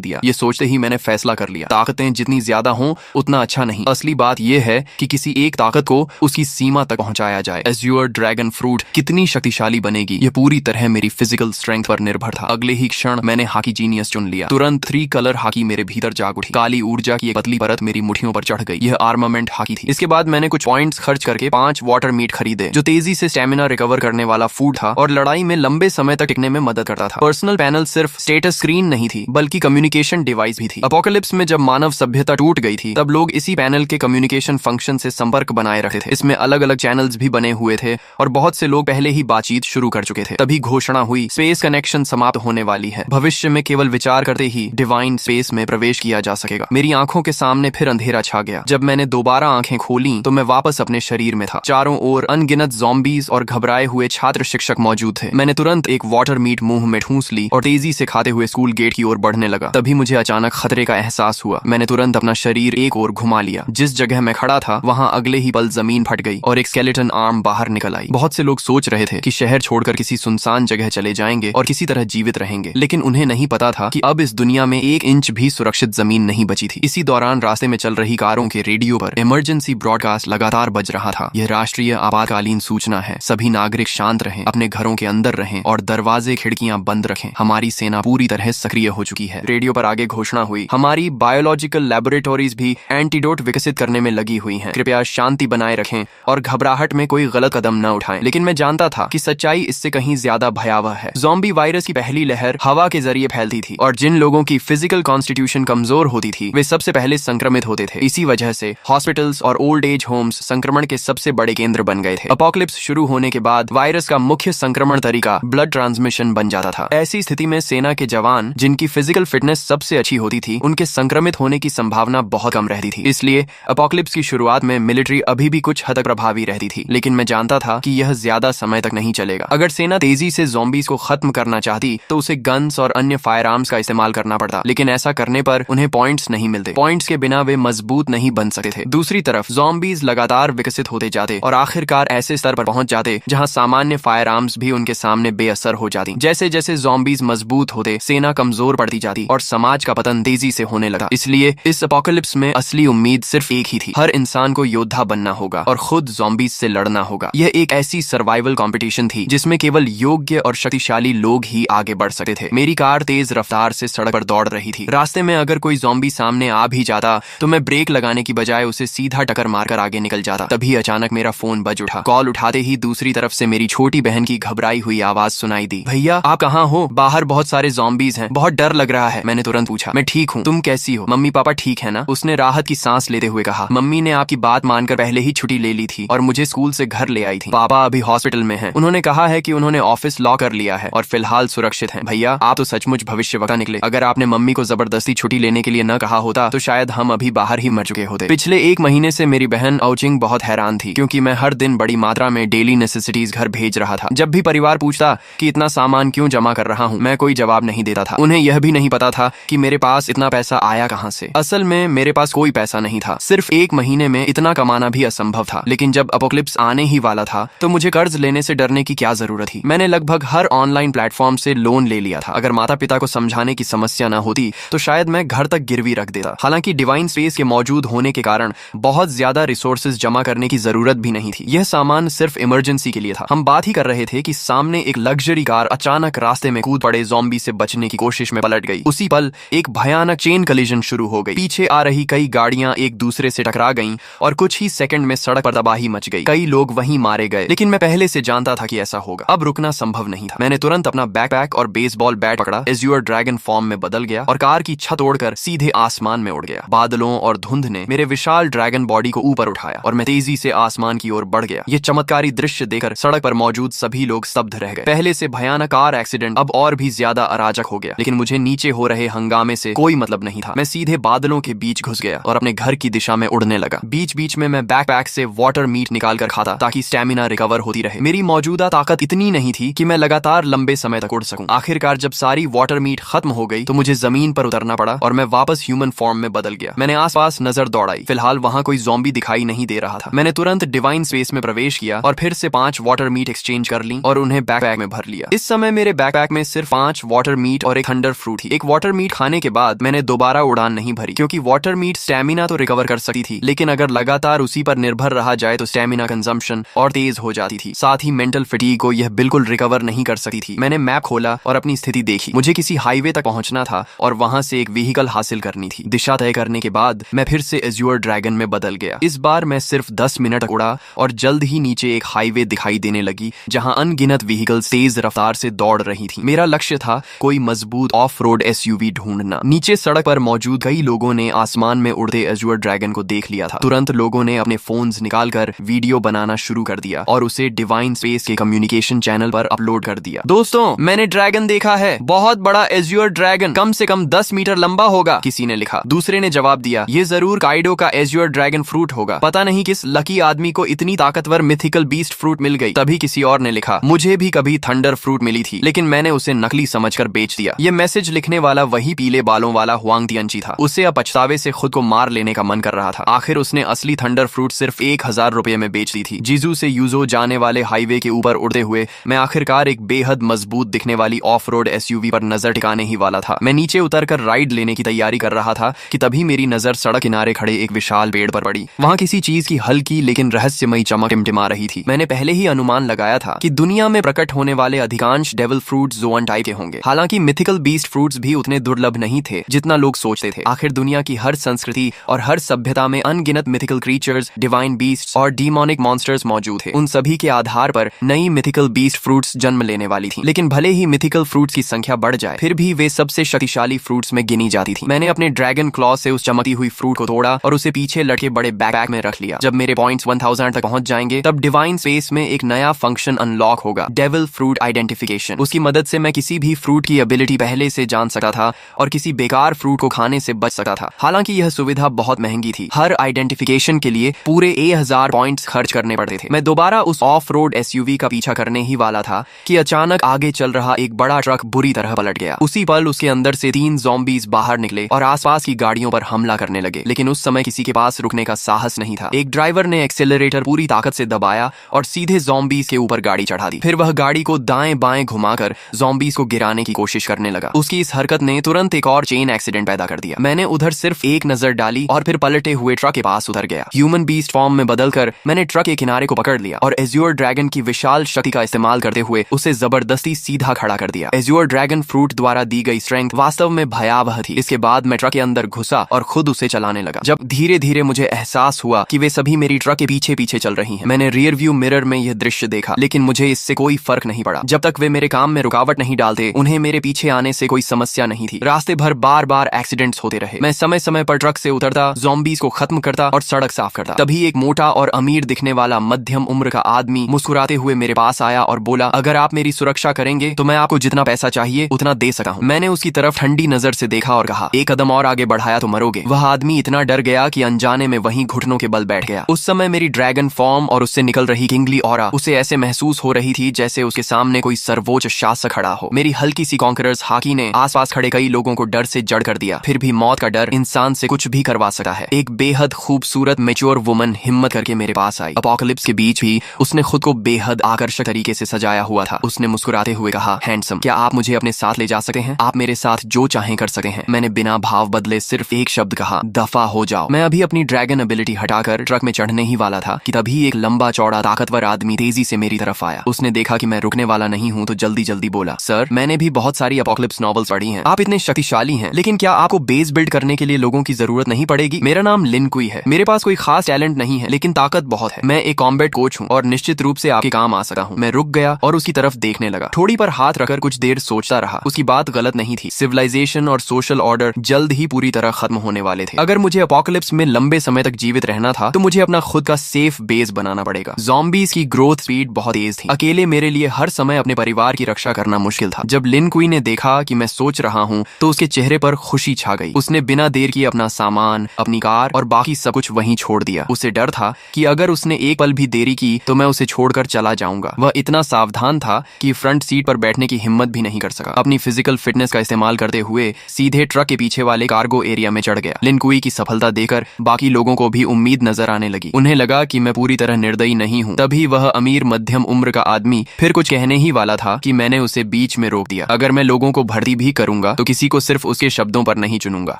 दिया। ये सोचते ही मैंने फैसला कर लिया, ताकतें जितनी ज्यादा हों उतना अच्छा नहीं। असली बात यह है कि किसी एक ताकत को उसकी सीमा तक पहुंचाया जाए। एज्योर ड्रैगन फ्रूट कितनी शक्तिशाली बनेगी, ये पूरी तरह मेरी फिजिकल स्ट्रेंथ पर निर्भर था। अगले ही क्षण मैंने हाकी जीनियस चुन लिया। तुरंत 3 कलर हाकी मेरे भीतर जाग उठी। काली ऊर्जा की एक पतली परत मेरी मुट्ठियों पर चढ़ गई। यह आर्मामेंट हाकी थी। इसके बाद मैंने कुछ पॉइंट्स खर्च करके 5 वाटर मीट खरीदे, जो तेजी से स्टेमिना रिकवर करने वाला फूड था और लड़ाई में लंबे समय तक टिकने में मदद करता था। पर्सनल पैनल सिर्फ स्टेटस स्क्रीन नहीं थी, बल्कि कम्युनिकेशन डिवाइस भी थी। अपोकलिप्स में जब मानव सभ्यता टूट गई थी, तब लोग इसी पैनल के कम्युनिकेशन फंक्शन से संपर्क बनाए रखते थे। इसमें अलग अलग चैनल्स भी बने हुए थे और बहुत से लोग पहले ही बातचीत शुरू कर चुके थे। तभी घोषणा हुई, स्पेस कनेक्शन समाप्त होने वाली है। भविष्य में केवल विचार करते ही डिवाइन स्पेस में प्रवेश किया जा सकेगा। मेरी आंखों के सामने फिर अंधेरा छा गया। जब मैंने दोबारा आंखें खोली तो मैं वापस अपने शरीर में था। चारों ओर अनगिनत ज़ॉम्बीज और घबराए हुए छात्र शिक्षक मौजूद थे। मैंने तुरंत एक वाटर मीट मुंह में ठूंस ली और तेजी से खाते हुए स्कूल गेट की ओर बढ़ने लगा। तभी मुझे अचानक खतरे का एहसास हुआ। मैंने तुरंत अपना शरीर एक ओर घुमा लिया। जिस जगह मैं खड़ा था वहां अगले ही पल जमीन फट गई और एक स्केलेटन आर्म बाहर निकल आई। बहुत से लोग सोच रहे थे कि शहर छोड़कर किसी सुनसान जगह चले जाएंगे और किसी तरह जीवित रहेंगे, लेकिन उन्हें नहीं पता था कि अब इस दुनिया में 1 इंच भी सुरक्षित जमीन नहीं बची थी। इसी दौरान रास्ते में चल रही कारों के रेडियो पर इमरजेंसी ब्रॉडकास्ट लगातार बज रहा था। यह राष्ट्रीय आपातकालीन सूचना है। सभी नागरिक शांत रहें, अपने घरों के अंदर रहें और दरवाजे खिड़कियां बंद रखें। हमारी सेना पूरी तरह सक्रिय हो चुकी है। रेडियो पर आगे घोषणा हुई, हमारी बायोलॉजिकल लैबोरेटरीज भी एंटीडोट विकसित करने में लगी हुई हैं। कृपया शांति बनाए रखें और घबराहट में कोई गलत कदम न उठाएं। लेकिन मैं जानता था कि सच्चाई इससे कहीं ज्यादा भयावह है। ज़ॉम्बी वायरस की पहली लहर हवा के जरिए फैलती थी और जिन लोगों की फिजिकल कॉन्स्टिट्यूशन कमजोर होती थी वे सबसे पहले संक्रमित होते थे। इसी वजह से हॉस्पिटल्स और ओल्ड एज होम्स संक्रमण के सबसे बड़े केंद्र बन गए थे। अपोकलिप्स शुरू होने के बाद वायरस का मुख्य संक्रमण तरीका ब्लड ट्रांसमिशन बन जाता था। ऐसी स्थिति में सेना के जवान, जिनकी फिजिकल फिटनेस सबसे अच्छी होती थी, उनके संक्रमित होने की संभावना बहुत कम रहती थी। इसलिए अपोकलिप्स की शुरुआत में मिलिट्री अभी भी कुछ हद तक प्रभावी रहती थी, लेकिन मैं जानता था कि यह ज्यादा समय तक नहीं चलेगा। अगर सेना तेजी से ज़ॉम्बीज को खत्म करना चाहती तो उसे गन्स और अन्य फायर आर्म्स का इस्तेमाल करना पड़ता, लेकिन ऐसा करने पर उन्हें पॉइंट्स नहीं मिलते। पॉइंट्स के बिना वे मजबूत नहीं बन सकते थे। दूसरी तरफ ज़ॉम्बीज लगातार विकसित होते जाते और आखिरकार ऐसे स्तर पर पहुंच जाते जहां सामान्य फायर आर्म्स भी उनके सामने बेअसर हो जाती। जैसे जैसे ज़ॉम्बीज मजबूत होते, सेना कमजोर पड़ती जाती और समाज का पतन तेजी से होने लगा। इसलिए इस अपोकलिप्स में असली उम्मीद सिर्फ एक ही थी, हर इंसान को योद्धा बनना होगा और खुद ज़ॉम्बीज से लड़ना होगा। यह एक ऐसी सर्वाइवल कंपटीशन थी जिसमें केवल योग्य और शक्तिशाली लोग ही आगे बढ़ सकते थे। मेरी कार तेज रफ्तार से सड़क पर दौड़ रही थी। रास्ते में अगर कोई ज़ॉम्बी सामने आ भी जाता तो मैं ब्रेक लगाने की बजाय उसे सीधा टक्कर मारकर आगे निकल जाता। तभी अचानक मेरा फोन बज उठा। कॉल उठाते ही दूसरी तरफ से मेरी छोटी बहन की घबराई हुई आवाज सुनाई दी, भैया आप कहाँ हो? बाहर बहुत सारे ज़ॉम्बीज हैं, बहुत डर लग रहा है। मैंने तुरंत पूछा, मैं ठीक हूँ, तुम कैसी हो? मम्मी पापा ठीक है ना? उसने राहत की सांस लेते हुए कहा, मम्मी ने आपकी बात मानकर पहले ही छुट्टी ले ली थी और मुझे स्कूल से घर ले आई थी। पापा अभी हॉस्पिटल में हैं। उन्होंने कहा है कि उन्होंने ऑफिस लॉक कर लिया है और फिलहाल सुरक्षित हैं। भैया आप तो सचमुच भविष्यवक्ता निकले। अगर आपने मम्मी को जबरदस्ती छुट्टी लेने के लिए न कहा होता तो शायद हम अभी बाहर ही मर चुके होते। पिछले 1 महीने से मेरी बहन औचिंग बहुत हैरान थी, क्योंकि मैं हर दिन बड़ी मात्रा में डेली नेसेसिटीज घर भेज रहा था। जब भी परिवार पूछता कि इतना सामान क्यों जमा कर रहा हूँ, मैं कोई जवाब नहीं देता था। उन्हें यह भी नहीं पता था कि मेरे पास इतना पैसा आया कहाँ से। असल में मेरे पास कोई पैसा नहीं था। सिर्फ 1 महीने में इतना कमाना भी असंभव था। लेकिन जब अपोकलिप्स आने ही वाला था तो मुझे कर्ज लेने से डरने की क्या जरूरत थी। मैंने लगभग हर ऑनलाइन प्लेटफॉर्म से लोन ले लिया था। अगर माता पिता को समझाने की समस्या न होती तो शायद मैं घर तक गिरवी रख देता। हालांकि डिवाइन स्पेस के मौजूद होने के कारण बहुत ज्यादा रिसोर्सेज जमा करने की जरूरत भी नहीं थी। यह सामान सिर्फ इमरजेंसी के लिए था। हम बात ही कर रहे थे कि सामने एक लग्जरी कार अचानक रास्ते में कूद पड़े ज़ॉम्बी से बचने की कोशिश में पलट गई। उसी पल एक भयानक चेन कलिजन शुरू हो गई। पीछे आ रही कई गाड़ियां एक दूसरे से टकरा गईं और कुछ ही सेकंड में सड़क पर तबाही मच गई। कई लोग वहीं मारे गए, लेकिन मैं पहले से जानता था कि ऐसा होगा। अब रुकना संभव नहीं था। मैंने तुरंत अपना बैकपैक और बेसबॉल बैट पकड़ा, एज्योर ड्रैगन फॉर्म में बदल गया और कार की छत तोड़कर सीधे आसमान में उड़ गया। बादलों और धुंध ने मेरे विशाल ड्रैगन बॉडी को ऊपर उठाया और मैं तेजी से आसमान की ओर बढ़ गया। ये चमत्कारी दृश्य देखकर सड़क पर मौजूद सभी लोग स्तब्ध रह गए। पहले से भयानक कार एक्सीडेंट अब और भी ज्यादा अराजक हो गया, लेकिन मुझे नीचे हो रहे हंगामे से कोई मतलब नहीं था। मैं सीधे बादलों के बीच घुस गया और अपने घर की दिशा में उड़ने लगा। बीच बीच में मैं बैकपैक से वाटर मीट निकाल कर खाता ताकि स्टेमिना रिकवर होती रहे। मेरी मौजूदा ताकत इतनी नहीं थी कि मैं लगातार लंबे समय तक उड़ सकूं। आखिरकार जब सारी वाटर मीट खत्म हो गई तो मुझे जमीन पर उतरना पड़ा और मैं वापस ह्यूमन फॉर्म में बदल गया। मैंने आसपास नजर दौड़ाई। फिलहाल वहां कोई ज़ॉम्बी दिखाई नहीं दे रहा था। मैंने तुरंत डिवाइन स्पेस में प्रवेश किया और फिर से 5 वाटर मीट एक्सचेंज कर ली और उन्हें बैकपैक में भर लिया। इस समय मेरे बैकपैक में सिर्फ 5 वाटर मीट और एक थंडर फ्रूट थी। एक वाटर मीट खाने के बाद मैंने दोबारा उड़ान नहीं भरी, क्योंकि वाटर मीट स्टेमिना तो रिकवर कर सकती थी, लेकिन अगर लगातार उसी पर निर्भर रहा जाए तो स्टेमिना कंजम्पशन और तेज हो जाती थी। साथ ही मेंटल फटीग को यह बिल्कुल रिकवर नहीं कर सकती थी। मैंने मैप खोला और अपनी स्थिति देखी। मुझे किसी हाईवे तक पहुंचना था और वहां से एक व्हीकल हासिल करनी थी। दिशा तय करने के बाद मैं फिर से एज्योर ड्रैगन में बदल गया। इस बार मैं सिर्फ 10 मिनट तक उड़ा और जल्द ही नीचे एक हाईवे दिखाई देने लगी, जहां अनगिनत व्हीकल्स तेज रफ्तार से दौड़ रही थी। मेरा लक्ष्य था कोई मजबूत ऑफ रोड एसयूवी ढूंढना। नीचे सड़क पर मौजूद कई लोगों ने आसमान में उड़ते एज्योर ड्रैगन को देख लिया था। तुरंत लोगों ने अपने फोन्स निकालकर वीडियो बनाना शुरू कर दिया और उसे डिवाइन स्पेस के कम्युनिकेशन चैनल पर अपलोड कर दिया। दोस्तों, मैंने ड्रैगन देखा है, बहुत बड़ा एज्योर ड्रैगन, कम से कम 10 मीटर लंबा होगा, किसी ने लिखा। दूसरे ने जवाब दिया, ये जरूर काइडो का एज्योर ड्रैगन फ्रूट होगा। पता नहीं किस लकी आदमी को इतनी ताकतवर मिथिकल बीस्ट फ्रूट मिल गई। तभी किसी और ने लिखा, मुझे भी कभी थंडर फ्रूट मिली थी, लेकिन मैंने उसे नकली समझकर बेच दिया। ये मैसेज लिखने वाला वही पीले बालों वाला हुआंग तियंची था। उसे अब पछतावे से खुद को मार लेने का मन कर रहा था। आखिर उसने असली थंडर फ्रूट सिर्फ 1000 रुपए में बेच दी थी। जीजू से यूजो जाने वाले हाईवे के ऊपर उड़ते हुए मैं आखिरकार एक बेहद मजबूत दिखने वाली ऑफ रोड एसयूवी पर नजर टिकाने ही वाला था। मैं नीचे उतरकर राइड लेने की तैयारी कर रहा था कि तभी मेरी नजर सड़क किनारे खड़े एक विशाल पेड़ पर पड़ी। वहां किसी चीज की हल्की लेकिन रहस्यमयी चमक टिमटिमा रही थी। मैंने पहले ही अनुमान लगाया था कि दुनिया में प्रकट होने वाले अधिकांश डेविल फ्रूट्स ज़ोअन टाइप के होंगे। हालांकि मिथिकल बीस्ट फ्रूट्स भी उतने दुर्लभ नहीं थे जितना लोग सोचते थे। आखिर दुनिया की हर संस्कृति और हर सभ्यता में अनगिनत मिथिकल क्रीचर्स, डिवाइन बीस्ट्स और डीमोनिक मॉन्स्टर्स मौजूद थे। उन सभी के आधार पर नई मिथिकल बीस्ट फ्रूट्स जन्म लेने वाली थी। लेकिन भले ही मिथिकल फ्रूट्स की संख्या बढ़ जाए, फिर भी वे सबसे शक्तिशाली फ्रूट्स में गिनी जाती थी। मैंने अपने ड्रैगन क्लॉ से उस चमकती हुई फ्रूट को तोड़ा और उसे पीछे लटके बड़े बैकपैक में रख लिया। जब मेरे पॉइंट्स 1000 तक पहुंच जाएंगे, तब डिवाइन स्पेस में एक नया फंक्शन अनलॉक होगा, डेविल फ्रूट आइडेंटिफिकेशन। उसकी मदद से मैं किसी भी फ्रूट की एबिलिटी पहले से जान सकता था और किसी बेकार फ्रूट को खाने से बच सकता था। हालांकि यह सुविधा बहुत महंगी थी। हर आइडेंटिफिकेशन के लिए पूरे 1000 पॉइंट्स खर्च करने पड़ते थे। मैं दोबारा उस ऑफ रोड एसयूवी का पीछा करने ही वाला था कि अचानक आगे चल रहा एक बड़ा ट्रक बुरी तरह पलट गया। उसी पल उसके अंदर से 3 ज़ॉम्बीज बाहर निकले और आसपास की गाड़ियों पर हमला करने लगे। लेकिन उस समय किसी के पास रुकने का साहस नहीं था। एक ड्राइवर ने एक्सेलरेटर पूरी ताकत से दबाया और सीधे ज़ॉम्बीज के ऊपर गाड़ी चढ़ा दी। फिर वह गाड़ी को दाएं बाएं घुमाकर ज़ॉम्बीज को गिराने की कोशिश करने लगा। उसकी इस हरकत ने तुरंत एक और चेन एक्सीडेंट पैदा कर दिया। मैंने उधर सिर्फ एक नजर डाली और फिर पलटे हुए ट्रक के पास उतर गया। ह्यूमन बीस्ट फॉर्म में बदलकर मैंने ट्रक के किनारे को पकड़ लिया और एज्योर ड्रैगन की विशाल शक्ति का इस्तेमाल करते हुए उसे जबरदस्ती सीधा खड़ा कर दिया। एज्योर ड्रैगन फ्रूट द्वारा दी गई स्ट्रेंथ वास्तव में भयावह थी। इसके बाद मैं ट्रक के अंदर घुसा और खुद उसे चलाने लगा। जब धीरे धीरे मुझे एहसास हुआ कि वे सभी मेरी ट्रक के पीछे पीछे चल रही हैं। मैंने रियर व्यू मिरर में यह दृश्य देखा, लेकिन मुझे इससे कोई फर्क नहीं पड़ा। जब तक वे मेरे काम में रुकावट नहीं डालते, उन्हें मेरे पीछे आने से कोई समस्या नहीं थी। रास्ते भर बार बार एक्सीडेंट्स होते रहे। मैं समय समय पर ट्रक से उतरता, ज़ॉम्बीज को खत्म करता और सड़क साफ करता। तभी एक मोटा और अमीर दिखने वाला मध्यम उम्र का आदमी मुस्कुराते हुए मेरे पास आया और बोला, अगर आप मेरी सुरक्षा करेंगे तो मैं आपको जितना पैसा चाहिए उतना दे सकता हूँ। मैंने उसकी तरफ ठंडी नजर से देखा और कहा, एक कदम और आगे बढ़ाया तो मरोगे। वह आदमी इतना डर गया कि अनजाने में वहीं घुटनों के बल बैठ गया। उस समय मेरी ड्रैगन फॉर्म और उससे निकल रही किंगली ऑरा उसे ऐसे महसूस हो रही थी जैसे उसके सामने कोई सर्वोच्च शासक खड़ा हो। मेरी हल्की सी कॉन्करर्स हाकी ने आसपास खड़े कई लोगों को डर से जड़ कर दिया। फिर भी मौत का डर इंसान से कुछ भी करवा सकता है। एक बेहद खूबसूरत मैच्योर वुमन हिम्मत करके मेरे पास आई। अपोकलिप्स के बीच भी उसने खुद को बेहद आकर्षक तरीके से सजाया हुआ था। उसने मुस्कुराते हुए कहा, हैंडसम, क्या आप मुझे अपने साथ ले जा सकते हैं? आप मेरे साथ जो चाहें कर सकते हैं। मैंने बिना भाव बदले सिर्फ एक शब्द कहा, दफा हो जाओ। मैं अभी अपनी ड्रैगन एबिलिटी हटाकर ट्रक में चढ़ने ही वाला था कि तभी एक लंबा चौड़ा ताकतवर आदमी तेजी से मेरी तरफ आया। उसने देखा कि मैं रुकने वाला नहीं हूँ तो जल्दी जल्दी बोला, सर, मैंने भी बहुत सारी अपोकलिप्स नॉवेल्स पढ़ी हैं। आप इतने शक्तिशाली हैं, लेकिन क्या आपको बेस बिल्ड करने के लिए लोगों की जरूरत नहीं पड़ेगी? मेरा नाम लिन कुई है। मेरे पास कोई खास टैलेंट नहीं है, लेकिन ताकत बहुत है। मैं एक कॉम्बैट कोच हूँ और निश्चित रूप से आपके काम आ सकता हूँ। मैं रुक गया और उसकी तरफ देखने लगा। थोड़ी पर हाथ रखकर कुछ देर सोचता रहा। उसकी बात गलत नहीं थी। सिविलाइजेशन और सोशल ऑर्डर जल्द ही पूरी तरह खत्म होने वाले थे। अगर मुझे अपोकलिप्स में लंबे समय तक जीवित रहना था तो मुझे अपना खुद का सेफ बेस बनाना पड़ेगा। ज़ॉम्बीज की ग्रोथ स्पीड बहुत तेज थी। अकेले मेरे लिए हर समय अपने परिवार की रक्षा करना मुश्किल था। जब लिन कुई ने देखा कि मैं सोच रहा हूँ तो उसके चेहरे पर खुशी छा गई। उसने बिना देर किए अपना सामान, अपनी कार और बाकी सब कुछ वहीं छोड़ दिया। उसे डर था कि अगर उसने एक पल भी देरी की तो मैं उसे छोड़कर चला जाऊंगा। वह इतना सावधान था कि फ्रंट सीट पर बैठने की हिम्मत भी नहीं कर सका। अपनी फिजिकल फिटनेस का इस्तेमाल करते हुए सीधे ट्रक के पीछे वाले कार्गो एरिया में चढ़ गया। लिन कुई की सफलता देखकर बाकी लोगों को भी उम्मीद नजर आने लगी। उन्हें लगा कि मैं पूरी तरह निर्दयी नहीं हूँ। तभी वह अमीर मध्यम उम्र का आदमी फिर कुछ कहने ही वाला था कि मैंने उसे बीच में रोक दिया। अगर मैं लोगों को भर्ती भी करूंगा तो किसी को सिर्फ उसके शब्दों पर नहीं चुनूंगा।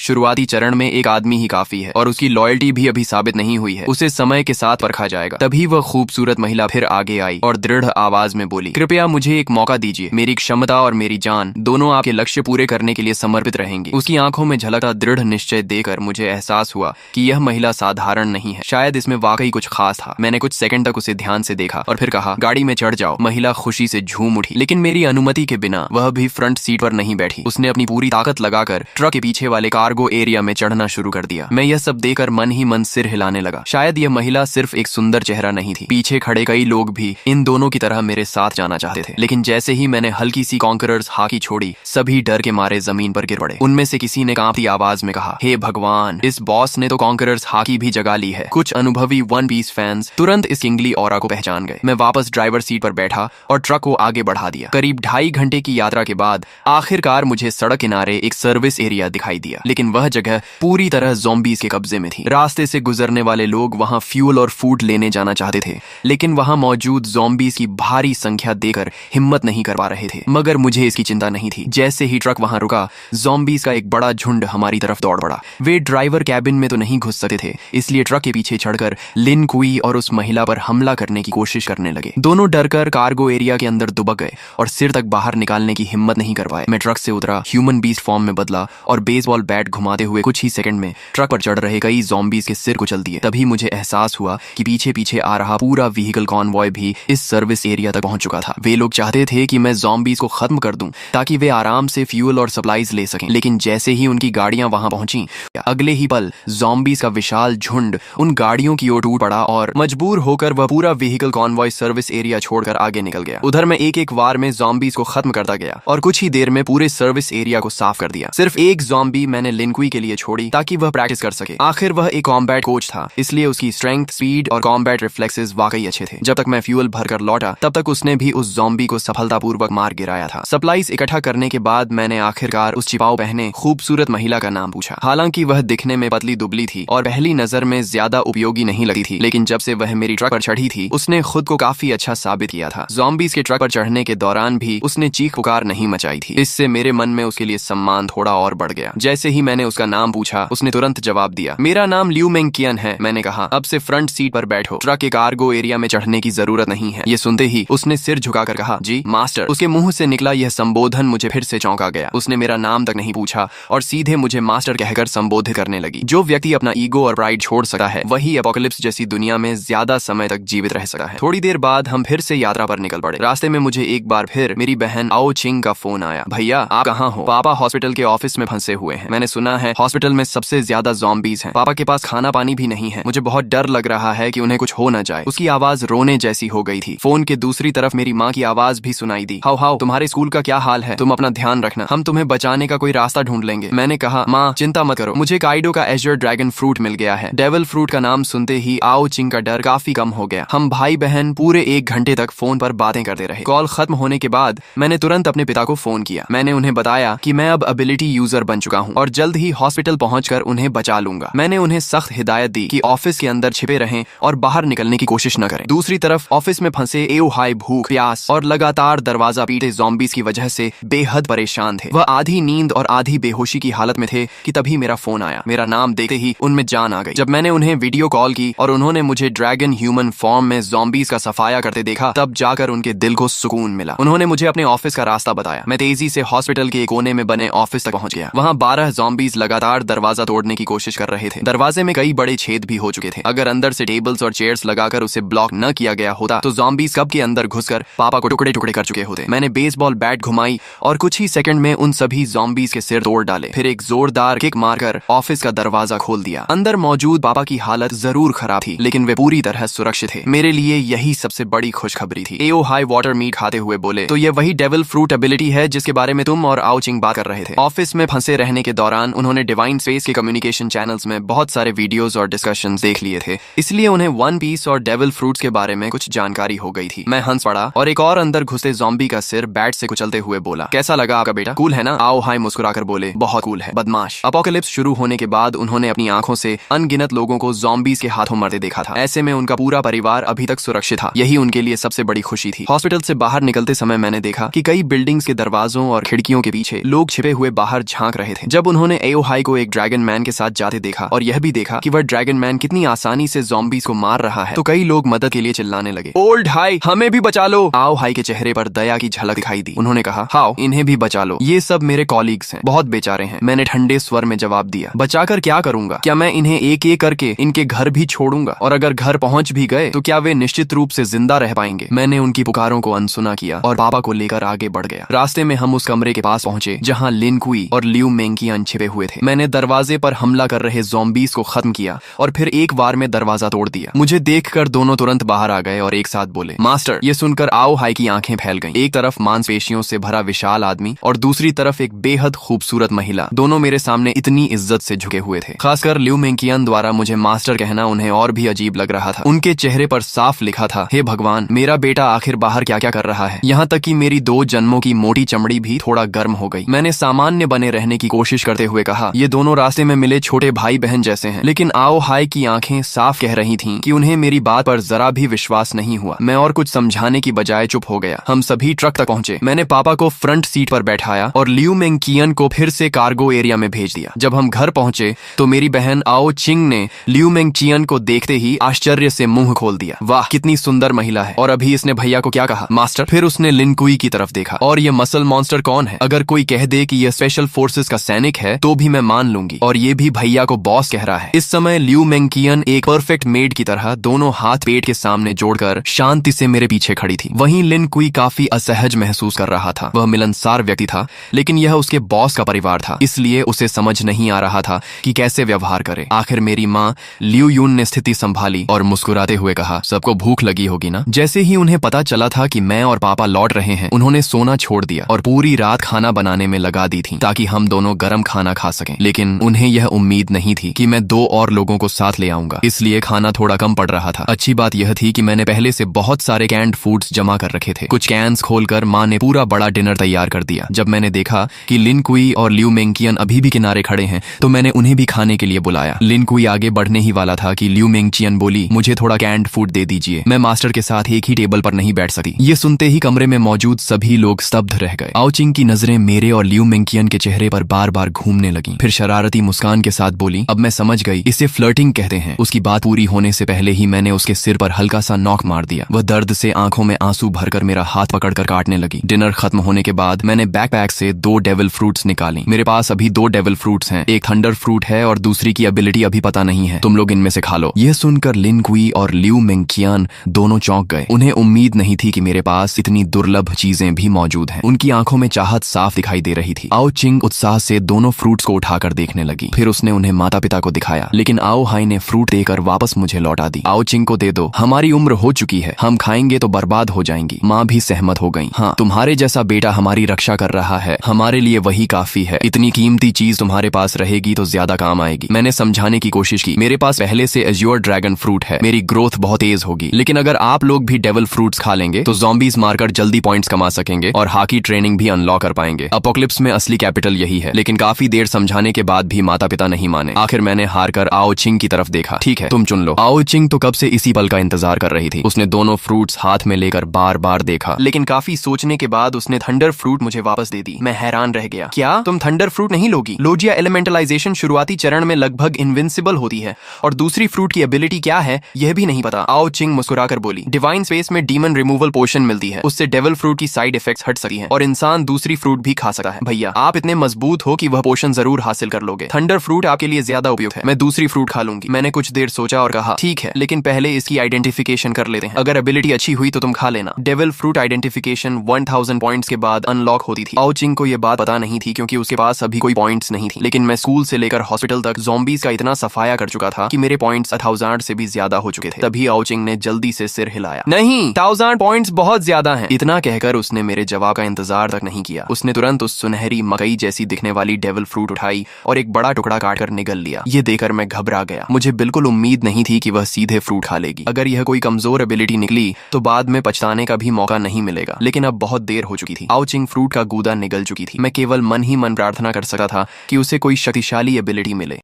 शुरुआती चरण में एक आदमी ही काफी है और उसकी लॉयल्टी भी अभी साबित नहीं हुई है, उसे समय के साथ परखा जाएगा। तभी वह खूबसूरत महिला फिर आगे आई और दृढ़ आवाज में बोली, कृपया मुझे एक मौका दीजिए। मेरी क्षमता और मेरी जान दोनों आपके लक्ष्य पूरे करने के लिए समर्पित रहेंगी। उसकी आंखों में झलकता दृढ़ निश्चय देकर मुझे एहसास हुआ कि यह महिला साधारण नहीं है, शायद इसमें वाकई कुछ खास था। मैंने कुछ सेकंड तक उसे ध्यान से देखा और फिर कहा, गाड़ी में चढ़ जाओ। महिला खुशी से झूम उठी, लेकिन मेरी अनुमति के बिना वह भी फ्रंट सीट पर नहीं बैठी। उसने अपनी पूरी ताकत लगाकर ट्रक के पीछे वाले कार्गो एरिया में चढ़ना शुरू कर दिया। मैं यह सब देखकर मन ही मन सिर हिलाने लगा। शायद यह महिला सिर्फ एक सुंदर चेहरा नहीं थी, पीछे खड़े कई लोग भी इन दोनों की तरह मेरे साथ जाना चाहते थे। लेकिन जैसे ही मैंने हल्की सी कॉन्करर्स हाकी छोड़ी, सभी डर के मारे जमीन पर गिर पड़े। उनमें से किसी ने कांपती आवाज में कहा, हे भगवान, इस बॉस ने तो कॉन्करर्स हाकी भी जगा ली है। कुछ अनुभवी वन पीस फैंस तुरंत इस किंगली ऑरा को पहचान गए। मैं वापस ड्राइवर सीट पर बैठा और ट्रक को आगे बढ़ा दिया। करीब 2.5 घंटे की यात्रा के बाद आखिरकार मुझे सड़क किनारे एक सर्विस एरिया दिखाई दिया, लेकिन वह जगह पूरी तरह ज़ॉम्बीज़ के कब्जे में थी। रास्ते से गुजरने वाले लोग वहां फ्यूल और फूड लेने जाना चाहते थे, लेकिन वहां मौजूद ज़ॉम्बीज़ की भारी संख्या देखकर हिम्मत नहीं कर पा रहे थे। मगर मुझे इसकी चिंता नहीं थी। जैसे ही ट्रक वहां रुका, ज़ॉम्बीज़ का एक बड़ा झुंड हमारी तरफ दौड़ पड़ा। वे ड्राइवर कैबिन में तो नहीं घुस सकते थे, इसलिए ट्रक के पीछे चढ़कर लिन कुई और उस महिला पर हमला करने की कोशिश करने लगे। दोनों डरकर कार्गो एरिया के अंदर दुबक गए और सिर तक बाहर निकालने की हिम्मत नहीं कर पाए। मैं ट्रक से उतरा, ह्यूमन बीस्ट फॉर्म में बदला और बेसबॉल बैट घुमाते हुए कुछ ही सेकंड में ट्रक पर चढ़ रहे कई ज़ॉम्बीज़ के सिर कुचल दिए। तभी मुझे एहसास हुआ कि पीछे पीछे आ रहा पूरा व्हीकल कॉन्वॉय भी इस सर्विस एरिया तक पहुंच चुका था। वे लोग चाहते थे कि मैं ज़ॉम्बीज़ को खत्म कर दूं ताकि वे आराम से फ्यूल और सप्लाईज ले सकें। लेकिन जैसे ही उनकी गाड़ियां वहां पहुंची, अगले ही पल ज़ॉम्बीज़ का विशाल झुंड उन गाड़ियों की ओर टूट पड़ा और मजबूर होकर वह पूरा व्हीकल कॉन्वॉय सर्विस एरिया छोड़कर आगे निकल गया। उधर मैं एक एक वार में ज़ॉम्बीज़ को खत्म करता गया और कुछ ही देर में पूरे सर्विस एरिया को साफ कर दिया। सिर्फ एक ज़ॉम्बी मैंने लिनकुई के लिए छोड़ी ताकि वह प्रैक्टिस कर सके। आखिर वह एक कॉम्बैट कोच था, इसलिए उसकी स्ट्रेंथ, स्पीड और कॉम्बैट रिफ्लेक्सेस वाकई अच्छे थे। जब तक मैं फ्यूल भरकर लौटा, तब तक उसने भी उस ज़ॉम्बी को सफलतापूर्वक मार गिराया था। सप्लाईज इकट्ठा करने के बाद मैंने आखिरकार उस छिपाव पहने खूबसूरत महिला का नाम पूछा। हालांकि वह दिखने में पतली दुबली थी और पहली नजर में ज्यादा उपयोगी नहीं लगती थी, लेकिन जब से वह मेरी ट्रक पर चढ़ी थी, उसने खुद को काफी अच्छा साबित किया था। ज़ॉम्बीज़ के ट्रक पर चढ़ने के दौरान भी उसने चीख पुकार नहीं मचाई थी। इससे मेरे मन में उसके लिए सम्मान थोड़ा और बढ़ गया। जैसे ही मैंने उसका नाम पूछा, उसने तुरंत जवाब दिया, मेरा नाम लियू मेंगकियन है। मैंने कहा, अब से फ्रंट सीट पर बैठो, ट्रक के कार्गो एरिया में चढ़ने की जरूरत नहीं है। ये सुनते ही उसने सिर झुकाकर कहा, जी मास्टर। उसके मुंह से निकला यह संबोधन मुझे फिर से चौंका गया। उसने मेरा नाम तक नहीं पूछा और सीधे मुझे मास्टर कहकर संबोधित करने लगी। जो व्यक्ति अपना ईगो और प्राइड छोड़ सकता है, वही एपोकलिप्स जैसी दुनिया में ज्यादा समय तक जीवित रह सकता है। थोड़ी देर बाद हम फिर से यात्रा पर निकल पड़े। रास्ते में मुझे एक बार फिर मेरी बहन आओ चिंग का फोन आया। भैया आप कहाँ हो? पापा हॉस्पिटल के ऑफिस में फंसे हुए हैं। मैंने सुना है हॉस्पिटल में सबसे ज्यादा ज़ॉम्बीज़ हैं। पापा के पास खाना पानी भी नहीं है। मुझे बहुत डर लग रहा है कि उन्हें कुछ हो न जाए। उसकी आवाज रोने जैसी हो गई थी। फोन के दूसरी तरफ मेरी माँ की आवाज भी सुनाई दी। हाउ हाउ, तुम्हारे स्कूल का क्या हाल है? तुम अपना ध्यान रखना, हम तुम्हें बचाने का कोई रास्ता ढूंढ लेंगे। मैंने कहा, माँ चिंता मत करो, मुझे काइडो का एजर ड्रैगन फ्रूट मिल गया है। डेविल फ्रूट का नाम सुनते ही आओ चिंग का डर काफी कम हो गया। हम भाई बहन पूरे 1 घंटे तक फोन पर बातें करते रहे। कॉल खत्म होने के बाद मैंने तुरंत अपने पिता को फोन किया। मैंने उन्हें बताया कि मैं अब एबिलिटी यूजर बन चुका हूँ और जल्द ही हॉस्पिटल पहुंचकर उन्हें बचा लूंगा। मैंने उन्हें सख्त हिदायत दी कि ऑफिस के अंदर छिपे रहें और बाहर निकलने की कोशिश न करें। दूसरी तरफ ऑफिस में फंसे एओहाई भूख, प्यास और लगातार दरवाजा पीटे ज़ॉम्बीज़ की वजह से बेहद परेशान थे। वह आधी नींद और आधी बेहोशी की हालत में थे कि तभी मेरा फोन आया। मेरा नाम देखते ही उनमें जान आ गई। जब मैंने उन्हें वीडियो कॉल की और उन्होंने मुझे ड्रैगन ह्यूमन फॉर्म में ज़ॉम्बीज़ का सफाया करते देखा, तब जाकर उनके दिल को सुकून मिला। उन्होंने मुझे अपने ऑफिस का रास्ता बताया। मैं तेजी से हॉस्पिटल के एक कोने में बने ऑफिस तक पहुंच गया। वहां 12 ज़ॉम्बीज़ लगातार दरवाजा तोड़ने की कोशिश कर रहे थे। दरवाजे में कई बड़े छेद भी हो चुके थे। अगर अंदर से टेबल्स और चेयर्स लगाकर उसे ब्लॉक न किया गया होता तो ज़ॉम्बीज़ कब के अंदर घुसकर पापा को टुकड़े टुकड़े कर चुके होते। मैंने बेसबॉल बैट घुमाई और कुछ ही सेकंड में उन सभी ज़ॉम्बीज़ के सिर तोड़ डाले। फिर एक जोरदार किक मारकर ऑफिस का दरवाजा खोल दिया। अंदर मौजूद पापा की हालत जरूर खराब थी, लेकिन वे पूरी तरह सुरक्षित थे। मेरे लिए यही सबसे बड़ी खुशखबरी थी। एओहाई वाटर मीट खाते हुए बोले, तो ये वही डेविल फ्रूट एबिलिटी है जिसके बारे में तुम और आओ चिंग बात कर रहे थे। ऑफिस में फंसे रहने के दौरान उन्होंने डिवाइन स्पेस के कम्युनिकेशन चैनल्स में बहुत सारे वीडियोस और डिस्कशंस देख लिए थे, इसलिए उन्हें वन पीस और डेविल फ्रूट्स के बारे में कुछ जानकारी हो गई थी। मैं हंस पड़ा और एक और अंदर घुसे ज़ॉम्बी का सिर बैट से कुचलते हुए बोला, कैसा लगा आपका बेटा? कूल है ना? आओ हाई मुस्कुराकर बोले, बहुत कूल है बदमाश। अपोकलिप्स शुरू होने के बाद उन्होंने अपनी आंखों से अनगिनत लोगों को ज़ॉम्बीज़ के हाथों मरते देखा था। ऐसे में उनका पूरा परिवार अभी तक सुरक्षित था। यही उनके लिए सबसे बड़ी खुशी थी। हॉस्पिटल से बाहर निकलते समय मैंने देखा कि कई कई बिल्डिंग्स के दरवाजों और खिड़कियों के पीछे लोग छिपे हुए बाहर झांक रहे थे। जब उन्होंने एओ हाई को एक ड्रैगन मैन के साथ जाते देखा और यह भी देखा कि वह ड्रैगन मैन कितनी आसानी से ज़ॉम्बीज़ को मार रहा है, तो कई लोग मदद के लिए चिल्लाने लगे, ओल्ड हाई, हमें भी बचा लो। आओ हाई के चेहरे पर दया की झलक दिखाई दी। उन्होंने कहा, हाओ, इन्हें भी बचा लो, ये सब मेरे कॉलीग्स हैं, बहुत बेचारे हैं। मैंने ठंडे स्वर में जवाब दिया, बचाकर क्या करूंगा? क्या मैं इन्हें एक एक करके इनके घर भी छोड़ूंगा? और अगर घर पहुंच भी गए तो क्या वे निश्चित रूप से जिंदा रह पाएंगे? मैंने उनकी पुकारों को अनसुना किया और पापा को लेकर आगे बढ़ गया। रास्ते में हम उस कमरे के पास पहुंचे जहां लिन कुई और लियू मेंकियन छिपे हुए थे। मैंने दरवाजे पर हमला कर रहे ज़ॉम्बीज़ को खत्म किया और फिर एक बार में दरवाजा तोड़ दिया। मुझे देखकर दोनों तुरंत बाहर आ गए और एक साथ बोले, मास्टर। ये सुनकर आओ हाई की आंखें फैल गईं। एक तरफ मांसपेशियों से भरा विशाल आदमी और दूसरी तरफ एक बेहद खूबसूरत महिला, दोनों मेरे सामने इतनी इज्जत से झुके हुए थे। खासकर लियू मेंकियन द्वारा मुझे मास्टर कहना उन्हें और भी अजीब लग रहा था। उनके चेहरे पर साफ लिखा था, हे भगवान, मेरा बेटा आखिर बाहर क्या क्या कर रहा है। यहाँ तक कि मेरी 2 जन्मों की मोटी चमड़ी भी थोड़ा गर्म हो गई। मैंने सामान्य बने रहने की कोशिश करते हुए कहा, ये दोनों रास्ते में मिले छोटे भाई बहन जैसे हैं। लेकिन आओ हाई की आंखें साफ कह रही थीं कि उन्हें मेरी बात पर जरा भी विश्वास नहीं हुआ। मैं और कुछ समझाने की बजाय चुप हो गया। हम सभी ट्रक तक पहुंचे। मैंने पापा को फ्रंट सीट पर बैठाया और लियू मेंकियन को फिर से कार्गो एरिया में भेज दिया। जब हम घर पहुंचे तो मेरी बहन आओ चिंग ने लियू मेंकियन को देखते ही आश्चर्य से मुंह खोल दिया। वाह, कितनी सुंदर महिला है। और अभी इसने भैया को क्या कहा, मास्टर? फिर उसने लिन कुई की तरफ देखा। और ये मसल मॉन्स्टर कौन है? अगर कोई कह दे कि यह स्पेशल फोर्सेस का सैनिक है तो भी मैं मान लूंगी। और ये भी भैया को बॉस कह रहा है। इस समय लियू मेंकियन एक परफेक्ट मेड की तरह दोनों हाथ पेट के सामने जोड़कर शांति से मेरे पीछे खड़ी थी। वहीं लिन कुई काफी असहज महसूस कर रहा था। वह मिलनसार व्यक्ति था, लेकिन यह उसके बॉस का परिवार था, इसलिए उसे समझ नहीं आ रहा था कि कैसे व्यवहार करे। आखिर मेरी माँ लियू यून ने स्थिति संभाली और मुस्कुराते हुए कहा, सबको भूख लगी होगी ना? जैसे ही उन्हें पता चला था कि मैं और पापा लौट रहे हैं, उन्होंने सोना छोड़ दिया और पूरी रात खाना बनाने में लगा दी थी ताकि हम दोनों गरम खाना खा सकें। लेकिन उन्हें यह उम्मीद नहीं थी कि मैं 2 और लोगों को साथ ले आऊंगा, इसलिए खाना थोड़ा कम पड़ रहा था। अच्छी बात यह थी कि मैंने पहले से बहुत सारे कैंड फूड्स जमा कर रखे थे। कुछ कैंस खोलकर माँ ने पूरा बड़ा डिनर तैयार कर दिया। जब मैंने देखा कि लिन कुई और लियू मेंकियन अभी भी किनारे खड़े हैं तो मैंने उन्हें भी खाने के लिए बुलाया। लिन कुई आगे बढ़ने ही वाला था कि लियू मेंकियन बोली, मुझे थोड़ा कैंड फूड दे दीजिए, मैं मास्टर के साथ एक ही टेबल पर नहीं बैठ सकती। ये सुनते ही कमरे में मौजूद सभी लोग स्तब्ध रह गए। आओ चिंग की नजरें मेरे और लियू मेंकियन के चेहरे पर बार बार घूमने लगी। फिर शरारती मुस्कान के साथ बोली, अब मैं समझ गई, इसे फ्लर्टिंग कहते हैं। उसकी बात पूरी होने से पहले ही मैंने उसके सिर पर हल्का सा नॉक मार दिया। वह दर्द से आंखों में आंसू भरकर मेरा हाथ पकड़कर काटने लगी। डिनर खत्म होने के बाद मैंने बैकपैक से 2 डेविल फ्रूट्स निकाली। मेरे पास अभी 2 डेविल फ्रूट्स हैं, एक थंडर फ्रूट है और दूसरी की एबिलिटी अभी पता नहीं है। तुम लोग इनमें से खा लो। यह सुनकर लिन कुई और लियू मेंकियन दोनों चौंक गए। उन्हें उम्मीद नहीं थी कि मेरे पास इतनी दुर्लभ चीजें भी मौजूद हैं। उनकी आंखों में चाहत साफ दिखाई दे रही थी। आओ चिंग उत्साह से दोनों फ्रूट्स को उठाकर देखने लगी। फिर उसने उन्हें माता पिता को दिखाया, लेकिन आओ हाई ने फ्रूट देकर वापस मुझे लौटा दी। आओ चिंग को दे दो, हमारी उम्र हो चुकी है, हम खाएंगे तो बर्बाद हो जाएंगी। माँ भी सहमत हो गई। हाँ, तुम्हारे जैसा बेटा हमारी रक्षा कर रहा है, हमारे लिए वही काफी है। इतनी कीमती चीज तुम्हारे पास रहेगी तो ज्यादा काम आएगी। मैंने समझाने की कोशिश की, मेरे पास पहले से एज्योर ड्रैगन फ्रूट है, मेरी ग्रोथ बहुत तेज होगी। लेकिन अगर आप लोग भी डेविल फ्रूट्स खा लेंगे तो ज़ॉम्बीज़ मारकर जल्दी पॉइंट्स कमा सकेंगे और हाकी ट्रेनिंग भी अनलॉक कर पाएंगे। अपोकलिप्स में असली कैपिटल यही है। लेकिन काफी देर समझाने के बाद भी माता पिता नहीं माने। आखिर मैंने हार कर आओ चिंग की तरफ देखा। ठीक है, तुम चुन लो। आओ चिंग तो कब से इसी पल का इंतजार कर रही थी। उसने दोनों फ्रूट्स हाथ में लेकर बार बार देखा, लेकिन काफी सोचने के बाद उसने थंडर फ्रूट मुझे वापस दे दी। मैं हैरान रह गया। क्या तुम थंडर फ्रूट नहीं लोगी? लोजिया एलिमेंटलाइजेशन शुरुआती चरण में लगभग इनविंसिबल होती है और दूसरी फ्रूट की एबिलिटी क्या है यह भी नहीं पता। आओ चिंग मुस्कुराकर बोली, डिवाइन स्पेस में डीमन रिमूवल पोशन मिलती है, उससे डेविल फ्रूट की साइड इफेक्ट्स हट सकती हैं और इंसान दूसरी फ्रूट भी खा सकता है। भैया आप इतने मजबूत हो कि वह पोशन जरूर हासिल कर लोगे। थंडर फ्रूट आपके लिए ज्यादा उपयुक्त है, मैं दूसरी फ्रूट खा लूंगी। मैंने कुछ देर सोचा और कहा, ठीक है, लेकिन पहले इसकी आइडेंटिफिकेशन कर लेते हैं। अगर एबिलिटी अच्छी हुई तो तुम खा लेना। डेविल फ्रूट आइडेंटिफिकेशन 1000 पॉइंट्स के बाद अनलॉक होती थी। आओ चिंग को यह बात पता नहीं थी क्योंकि उसके पास अभी कोई पॉइंट्स नहीं थी। लेकिन मैं स्कूल से लेकर हॉस्पिटल तक ज़ॉम्बीज़ का इतना सफाया कर चुका था कि मेरे पॉइंट्स 1000 से भी ज्यादा हो चुके थे। तभी आओ चिंग ने जल्दी से सिर हिलाया। नहीं, 1000 पॉइंट्स बहुत ज्यादा हैं। इतना कहकर उसने मेरे जवाब का इंतजार तक नहीं किया। उसने तुरंत उस सुनहरी मकई जैसी दिखने वाली डेविल फ्रूट उठाई और एक बड़ा टुकड़ा काटकर निगल लिया। ये देखकर मैं घबरा गया। मुझे बिल्कुल उम्मीद नहीं थी कि वह सीधे फ्रूट खा लेगी। अगर यह कोई कमजोर एबिलिटी निकली तो बाद में पछताने का भी मौका नहीं मिलेगा। लेकिन अब बहुत देर हो चुकी थी। आओ चिंग फ्रूट का गूदा निगल चुकी थी। मैं केवल मन ही मन प्रार्थना कर सकता था कि उसे कोई शक्तिशाली एबिलिटी मिले।